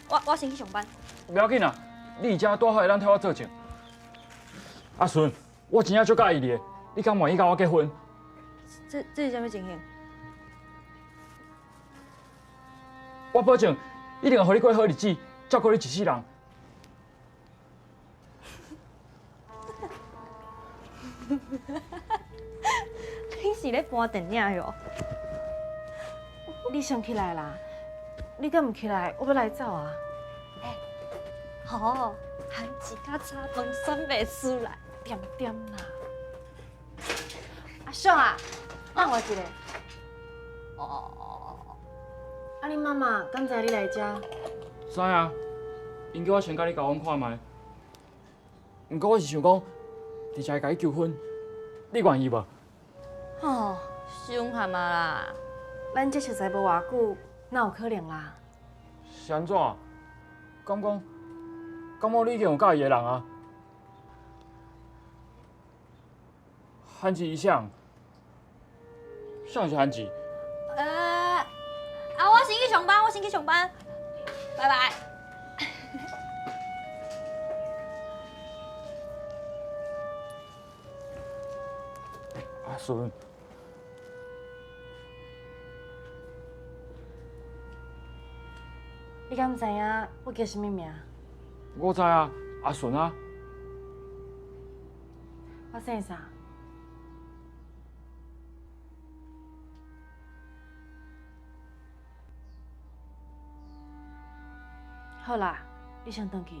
我先去上班。不要紧啊，你遮多好会当替我做证。阿顺，我真正足介意你的，你敢愿意甲我结婚？这是什么情形？我保证，一定会互你过好日子，照顾你一世人。你是咧播电影哟？你先起来啦！你敢唔起来，我要来走啊！好，含一甲叉饭选袂出来。点点啦！阿秀啊，等我一下。哦，啊，你妈妈敢知你来遮？知啊，因叫我先甲你交往看卖。不过我是想讲，伫遮甲你求婚，你愿意无？哦，伤害嘛啦！咱这熟识无偌久，哪有可能啦？是安怎？敢讲你已经有介意的人啊？韩吉一向，像是韩吉。我先去上班，拜拜。阿顺，你敢知影我叫什么名？我知啊，阿顺啊。我姓啥？好啦，你先回去。